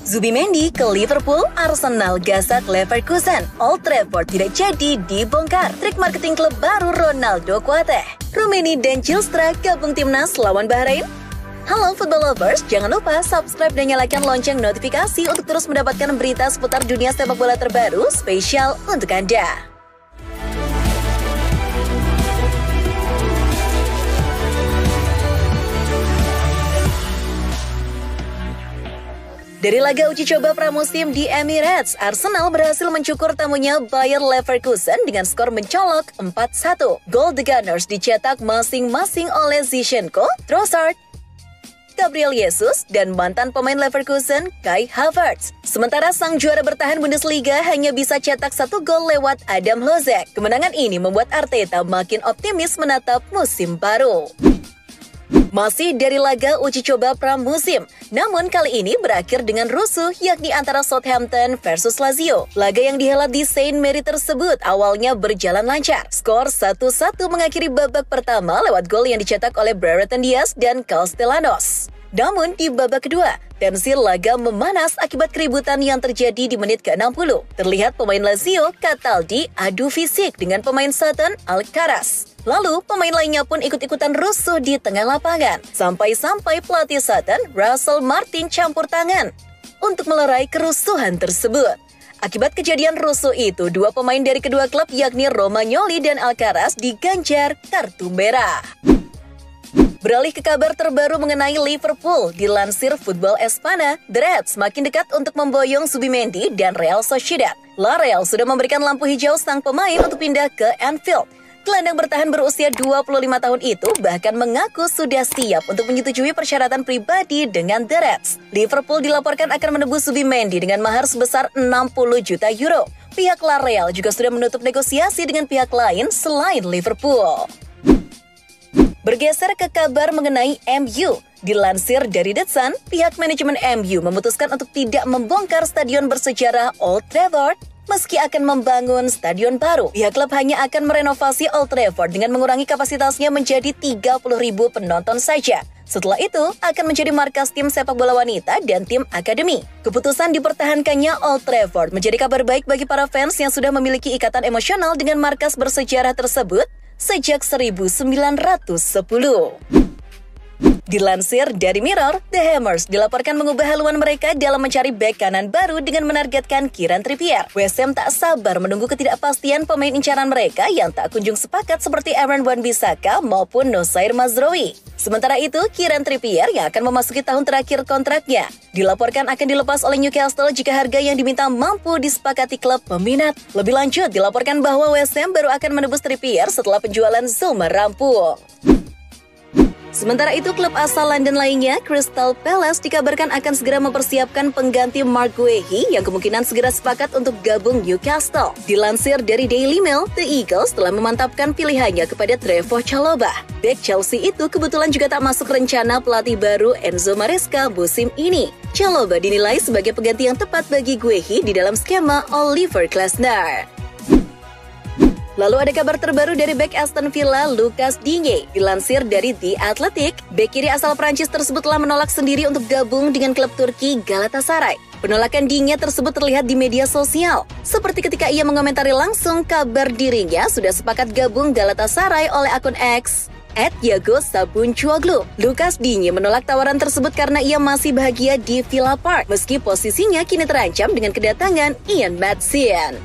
Zubimendi ke Liverpool, Arsenal gasak Leverkusen. Old Trafford tidak jadi dibongkar. Trik marketing klub baru Ronaldo kuateh. Rummenigge dan Zylstra gabung timnas lawan Bahrain. Halo football lovers, jangan lupa subscribe dan nyalakan lonceng notifikasi untuk terus mendapatkan berita seputar dunia sepak bola terbaru spesial untuk Anda. Dari laga uji coba pramusim di Emirates, Arsenal berhasil mencukur tamunya Bayer Leverkusen dengan skor mencolok 4-1. Gol The Gunners dicetak masing-masing oleh Zinchenko, Trossard, Gabriel Jesus, dan mantan pemain Leverkusen, Kai Havertz. Sementara sang juara bertahan Bundesliga hanya bisa cetak 1 gol lewat Adam Lozek. Kemenangan ini membuat Arteta makin optimis menatap musim baru. Masih dari laga uji coba pramusim, namun kali ini berakhir dengan rusuh yakni antara Southampton versus Lazio. Laga yang dihelat di Saint Mary tersebut awalnya berjalan lancar. Skor 1-1 mengakhiri babak pertama lewat gol yang dicetak oleh Brereton Diaz dan Castellanos. Namun di babak kedua, tensi laga memanas akibat keributan yang terjadi di menit ke-60. Terlihat pemain Lazio, Cataldi, adu fisik dengan pemain Sutton, Alcaraz. Lalu, pemain lainnya pun ikut-ikutan rusuh di tengah lapangan. Sampai-sampai pelatih Sutton, Russell Martin campur tangan untuk melerai kerusuhan tersebut. Akibat kejadian rusuh itu, dua pemain dari kedua klub yakni Romagnoli dan Alcaraz diganjar kartu merah. Beralih ke kabar terbaru mengenai Liverpool, dilansir Football Espana, The Reds makin dekat untuk memboyong Zubimendi dan Real Sociedad. La Real sudah memberikan lampu hijau sang pemain untuk pindah ke Anfield. Gelandang bertahan berusia 25 tahun itu bahkan mengaku sudah siap untuk menyetujui persyaratan pribadi dengan The Reds. Liverpool dilaporkan akan menebus Zubimendi dengan mahar sebesar 60 juta euro. Pihak La Real juga sudah menutup negosiasi dengan pihak lain selain Liverpool. Bergeser ke kabar mengenai MU. Dilansir dari The Sun, pihak manajemen MU memutuskan untuk tidak membongkar stadion bersejarah Old Trafford meski akan membangun stadion baru. Pihak klub hanya akan merenovasi Old Trafford dengan mengurangi kapasitasnya menjadi 30.000 penonton saja. Setelah itu, akan menjadi markas tim sepak bola wanita dan tim akademi. Keputusan dipertahankannya Old Trafford menjadi kabar baik bagi para fans yang sudah memiliki ikatan emosional dengan markas bersejarah tersebut sejak 1910. Dilansir dari Mirror, The Hammers dilaporkan mengubah haluan mereka dalam mencari bek kanan baru dengan menargetkan Kieran Trippier. West Ham tak sabar menunggu ketidakpastian pemain incaran mereka yang tak kunjung sepakat seperti Aaron Wan-Bissaka maupun Nosair Mazraoui. Sementara itu, Kieran Trippier yang akan memasuki tahun terakhir kontraknya dilaporkan akan dilepas oleh Newcastle jika harga yang diminta mampu disepakati klub peminat. Lebih lanjut, dilaporkan bahwa West Ham baru akan menebus Trippier setelah penjualan Zouma rampung. Sementara itu, klub asal London lainnya, Crystal Palace, dikabarkan akan segera mempersiapkan pengganti Mark Guehi yang kemungkinan segera sepakat untuk gabung Newcastle. Dilansir dari Daily Mail, The Eagles telah memantapkan pilihannya kepada Trevoh Chalobah. Bek Chelsea itu kebetulan juga tak masuk rencana pelatih baru Enzo Maresca musim ini. Chalobah dinilai sebagai pengganti yang tepat bagi Guehi di dalam skema Oliver Glasner. Lalu ada kabar terbaru dari bek Aston Villa, Lucas Digne. Dilansir dari The Athletic, bek kiri asal Prancis tersebut telah menolak sendiri untuk gabung dengan klub Turki Galatasaray. Penolakan Digne tersebut terlihat di media sosial, seperti ketika ia mengomentari langsung kabar dirinya sudah sepakat gabung Galatasaray oleh akun X @YagoSabuncuoglu. Lucas Digne menolak tawaran tersebut karena ia masih bahagia di Villa Park, meski posisinya kini terancam dengan kedatangan Ian Maatsen.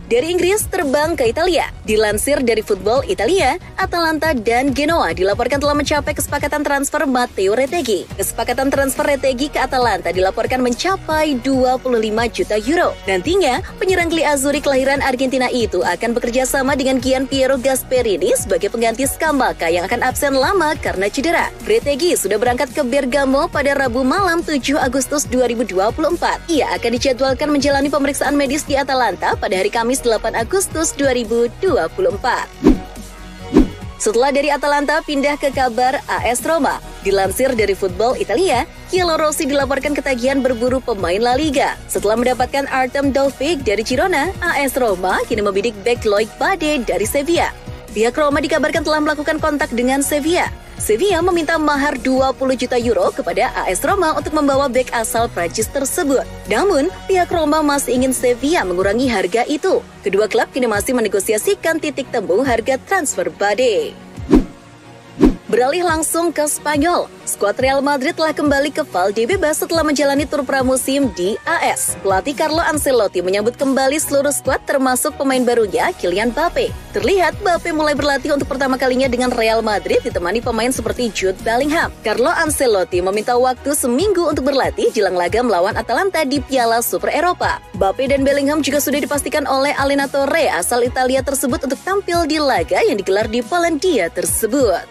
Dari Inggris terbang ke Italia. Dilansir dari Football Italia, Atalanta dan Genoa dilaporkan telah mencapai kesepakatan transfer Matteo Retegui. Kesepakatan transfer Retegui ke Atalanta dilaporkan mencapai 25 juta euro. Nantinya, penyerang Gli Azzurri kelahiran Argentina itu akan bekerja sama dengan Gian Piero Gasperini sebagai pengganti Scamacca yang akan absen lama karena cedera. Retegui sudah berangkat ke Bergamo pada Rabu malam 7 Agustus 2024. Ia akan dijadwalkan menjalani pemeriksaan medis di Atalanta pada hari Kamis 8 Agustus 2024. Setelah dari Atalanta pindah ke kabar AS Roma. Dilansir dari Football Italia, Chielo Rossi dilaporkan ketagihan berburu pemain La Liga. Setelah mendapatkan Artem Dovbyk dari Girona, AS Roma kini membidik bek Loic Bade dari Sevilla. Pihak Roma dikabarkan telah melakukan kontak dengan Sevilla. Sevilla meminta mahar 20 juta euro kepada AS Roma untuk membawa bek asal Prancis tersebut. Namun, pihak Roma masih ingin Sevilla mengurangi harga itu. Kedua klub kini masih menegosiasikan titik temu harga transfer bade. Beralih langsung ke Spanyol, skuad Real Madrid telah kembali ke Valdebebas setelah menjalani tur pramusim di AS. Pelatih Carlo Ancelotti menyambut kembali seluruh skuad termasuk pemain barunya Kylian Mbappe. Terlihat Mbappe mulai berlatih untuk pertama kalinya dengan Real Madrid ditemani pemain seperti Jude Bellingham. Carlo Ancelotti meminta waktu seminggu untuk berlatih jelang laga melawan Atalanta di Piala Super Eropa. Mbappe dan Bellingham juga sudah dipastikan oleh Allenatore asal Italia tersebut untuk tampil di laga yang digelar di Polandia tersebut.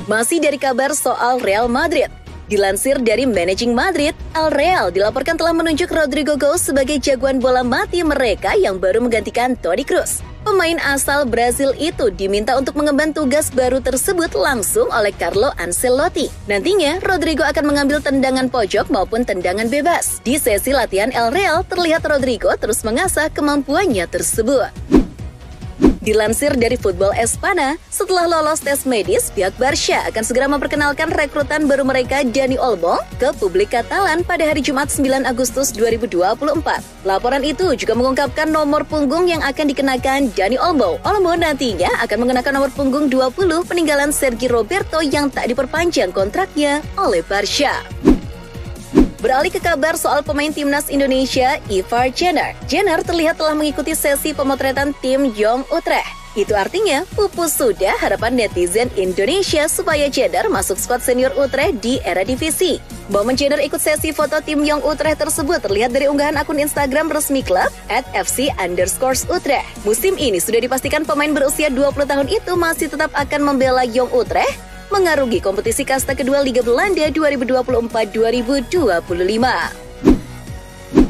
Masih dari kabar soal Real Madrid. Dilansir dari Managing Madrid, Al Real dilaporkan telah menunjuk Rodrigo Goes sebagai jagoan bola mati mereka yang baru menggantikan Toni Kroos. Pemain asal Brazil itu diminta untuk mengemban tugas baru tersebut langsung oleh Carlo Ancelotti. Nantinya, Rodrigo akan mengambil tendangan pojok maupun tendangan bebas. Di sesi latihan El Real, terlihat Rodrigo terus mengasah kemampuannya tersebut. Dilansir dari Football Espana, setelah lolos tes medis, pihak Barca akan segera memperkenalkan rekrutan baru mereka Dani Olmo ke publik Katalan pada hari Jumat 9 Agustus 2024. Laporan itu juga mengungkapkan nomor punggung yang akan dikenakan Dani Olmo. Olmo nantinya akan mengenakan nomor punggung 20 peninggalan Sergi Roberto yang tak diperpanjang kontraknya oleh Barca. Beralih ke kabar soal pemain timnas Indonesia, Ivar Jenner. Jenner terlihat telah mengikuti sesi pemotretan tim Jong Utrecht. Itu artinya pupus sudah harapan netizen Indonesia supaya Jenner masuk skuad senior Utrecht di era divisi. Momen Jenner ikut sesi foto tim Jong Utrecht tersebut terlihat dari unggahan akun Instagram resmi klub @fc_Utrecht. Musim ini sudah dipastikan pemain berusia 20 tahun itu masih tetap akan membela Jong Utrecht mengarungi kompetisi kasta kedua Liga Belanda 2024-2025.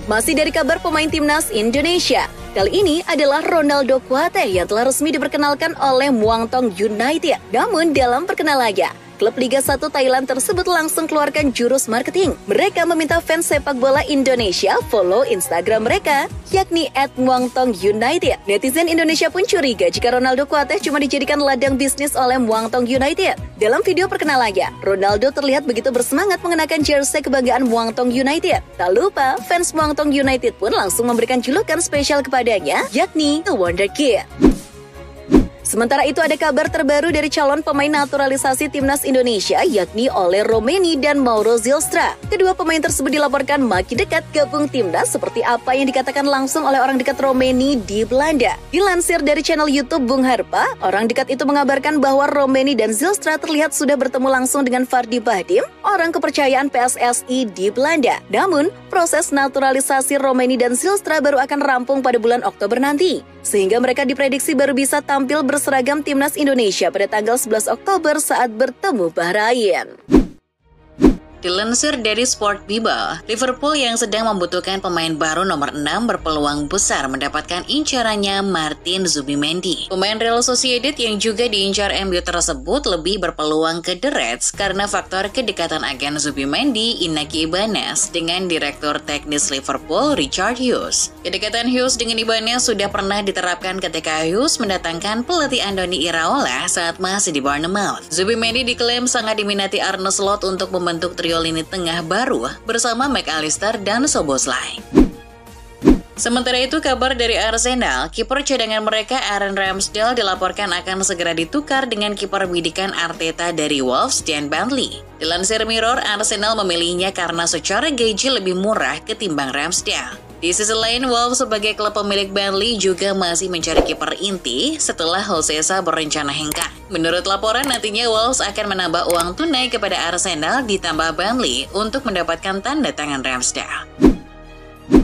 Masih dari kabar pemain timnas Indonesia, kali ini adalah Ronaldo Kuate yang telah resmi diperkenalkan oleh Muangthong United. Namun dalam perkenalannya, klub Liga 1 Thailand tersebut langsung keluarkan jurus marketing. Mereka meminta fans sepak bola Indonesia follow Instagram mereka, yakni @muangthong_united. Netizen Indonesia pun curiga jika Ronaldo Kuate cuma dijadikan ladang bisnis oleh Muangthong United. Dalam video perkenalannya, Ronaldo terlihat begitu bersemangat mengenakan jersey kebanggaan Muangthong United. Tak lupa, fans Muangthong United pun langsung memberikan julukan spesial kepadanya, yakni The Wonder Kid. Sementara itu ada kabar terbaru dari calon pemain naturalisasi timnas Indonesia yakni Ole Romeni dan Mauro Zylstra. Kedua pemain tersebut dilaporkan makin dekat gabung timnas seperti apa yang dikatakan langsung oleh orang dekat Romeni di Belanda. Dilansir dari channel YouTube Bung Harpa, orang dekat itu mengabarkan bahwa Romeni dan Zylstra terlihat sudah bertemu langsung dengan Fardi Bahdim, orang kepercayaan PSSI di Belanda. Namun, proses naturalisasi Romeni dan Zylstra baru akan rampung pada bulan Oktober nanti, sehingga mereka diprediksi baru bisa tampil berseragam timnas Indonesia pada tanggal 11 Oktober saat bertemu Bahrain. Dilansir dari Sport Bible, Liverpool yang sedang membutuhkan pemain baru nomor 6 berpeluang besar mendapatkan incarannya Martin Zubimendi. Pemain Real Sociedad yang juga diincar MU tersebut lebih berpeluang ke The Reds karena faktor kedekatan agen Zubimendi, Inaki Ibanez, dengan Direktur Teknis Liverpool, Richard Hughes. Kedekatan Hughes dengan Ibanez sudah pernah diterapkan ketika Hughes mendatangkan pelatih Andoni Iraola saat masih di Bournemouth. Zubimendi diklaim sangat diminati Arne Slot untuk membentuk trio lini tengah baru bersama McAllister dan Szoboszlai. Sementara itu, kabar dari Arsenal, kiper cadangan mereka Aaron Ramsdale dilaporkan akan segera ditukar dengan kiper bidikan Arteta dari Wolves, Dan Bentley. Dilansir Mirror, Arsenal memilihnya karena secara gaji lebih murah ketimbang Ramsdale. Di sisi lain, Wolves sebagai klub pemilik Burnley juga masih mencari kiper inti setelah Josesa berencana hengkang. Menurut laporan, nantinya Wolves akan menambah uang tunai kepada Arsenal ditambah Burnley untuk mendapatkan tanda tangan Ramsdale.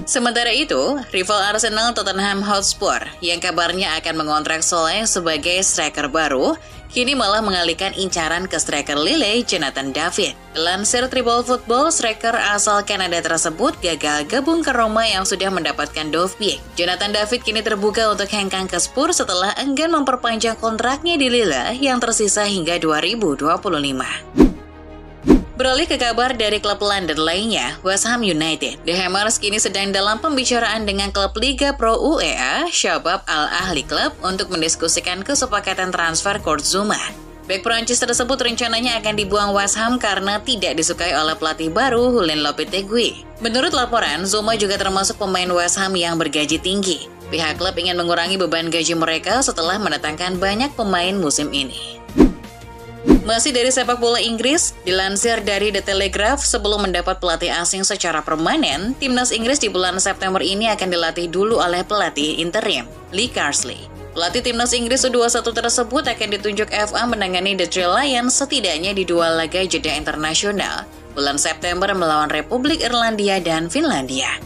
Sementara itu, rival Arsenal Tottenham Hotspur yang kabarnya akan mengontrak Soleh sebagai striker baru, kini malah mengalihkan incaran ke striker Lille, Jonathan David. Dilansir Triple Football, striker asal Kanada tersebut gagal gabung ke Roma yang sudah mendapatkan Dovbyk. Jonathan David kini terbuka untuk hengkang ke Spurs setelah enggan memperpanjang kontraknya di Lille yang tersisa hingga 2025. Beralih ke kabar dari klub London lainnya, West Ham United. The Hammers kini sedang dalam pembicaraan dengan klub Liga Pro UEA, Shabab Al Ahli Club, untuk mendiskusikan kesepakatan transfer Kurt Zouma. Bek Prancis tersebut rencananya akan dibuang West Ham karena tidak disukai oleh pelatih baru Julen Lopetegui. Menurut laporan, Zouma juga termasuk pemain West Ham yang bergaji tinggi. Pihak klub ingin mengurangi beban gaji mereka setelah mendatangkan banyak pemain musim ini. Masih dari sepak bola Inggris, dilansir dari The Telegraph, sebelum mendapat pelatih asing secara permanen, timnas Inggris di bulan September ini akan dilatih dulu oleh pelatih interim, Lee Carsley. Pelatih timnas Inggris U21 tersebut akan ditunjuk FA menangani The Three Lions setidaknya di 2 laga jeda internasional bulan September melawan Republik Irlandia dan Finlandia.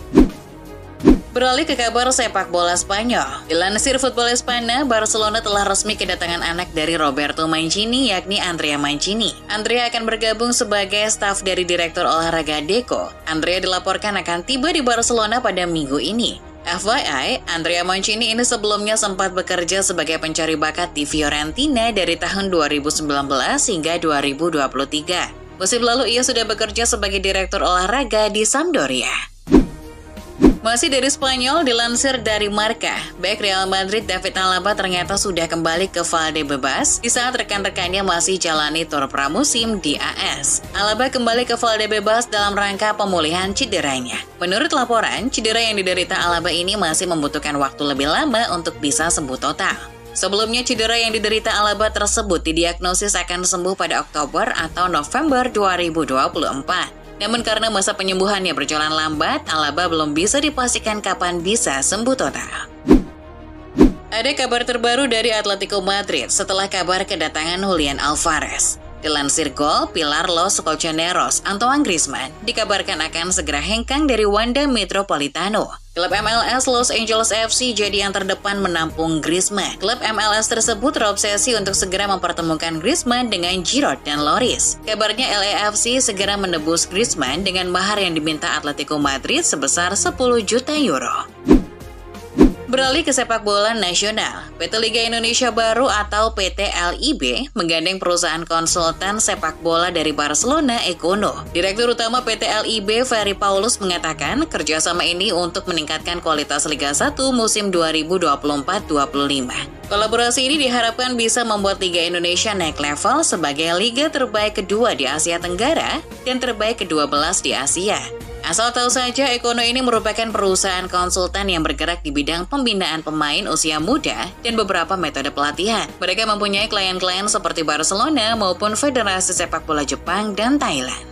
Beralih ke kabar sepak bola Spanyol. Dilansir Football Espana, Barcelona telah resmi kedatangan anak dari Roberto Mancini, yakni Andrea Mancini. Andrea akan bergabung sebagai staf dari Direktur Olahraga Deco. Andrea dilaporkan akan tiba di Barcelona pada minggu ini. FYI, Andrea Mancini ini sebelumnya sempat bekerja sebagai pencari bakat di Fiorentina dari tahun 2019 hingga 2023. Musim lalu ia sudah bekerja sebagai direktur olahraga di Sampdoria. Masih dari Spanyol, dilansir dari Marca, bek Real Madrid David Alaba ternyata sudah kembali ke Valdebebas di saat rekan-rekannya masih jalani tur pramusim di AS. Alaba kembali ke Valdebebas dalam rangka pemulihan cederanya. Menurut laporan, cedera yang diderita Alaba ini masih membutuhkan waktu lebih lama untuk bisa sembuh total. Sebelumnya, cedera yang diderita Alaba tersebut didiagnosis akan sembuh pada Oktober atau November 2024. Namun karena masa penyembuhannya berjalan lambat, Alaba belum bisa dipastikan kapan bisa sembuh total. Ada kabar terbaru dari Atletico Madrid setelah kabar kedatangan Julian Alvarez. Dilansir Gol, pilar Los Colchoneros, Antoine Griezmann, dikabarkan akan segera hengkang dari Wanda Metropolitano. Klub MLS Los Angeles FC jadi yang terdepan menampung Griezmann. Klub MLS tersebut terobsesi untuk segera mempertemukan Griezmann dengan Giroud dan Lloris. Kabarnya LAFC segera menebus Griezmann dengan mahar yang diminta Atletico Madrid sebesar 10 juta euro. Beralih ke sepak bola nasional, PT Liga Indonesia Baru atau PT LIB menggandeng perusahaan konsultan sepak bola dari Barcelona, Econo. Direktur Utama PT LIB, Ferry Paulus, mengatakan kerjasama ini untuk meningkatkan kualitas Liga 1 musim 2024-25. Kolaborasi ini diharapkan bisa membuat Liga Indonesia naik level sebagai liga terbaik kedua di Asia Tenggara dan terbaik ke-12 di Asia. Asal tahu saja, Econo ini merupakan perusahaan konsultan yang bergerak di bidang pembinaan pemain usia muda dan beberapa metode pelatihan. Mereka mempunyai klien-klien seperti Barcelona maupun Federasi Sepak Bola Jepang dan Thailand.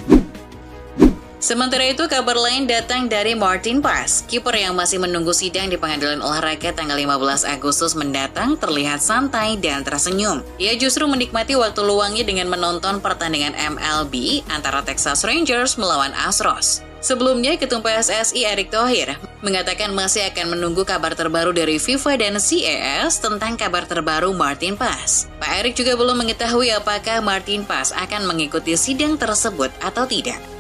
Sementara itu, kabar lain datang dari Martin Paes, kiper yang masih menunggu sidang di Pengadilan Olahraga tanggal 15 Agustus mendatang terlihat santai dan tersenyum. Ia justru menikmati waktu luangnya dengan menonton pertandingan MLB antara Texas Rangers melawan Astros. Sebelumnya, Ketum PSSI Erick Thohir mengatakan masih akan menunggu kabar terbaru dari FIFA dan CAS tentang kabar terbaru Martin Paes. Pak Erick juga belum mengetahui apakah Martin Paes akan mengikuti sidang tersebut atau tidak.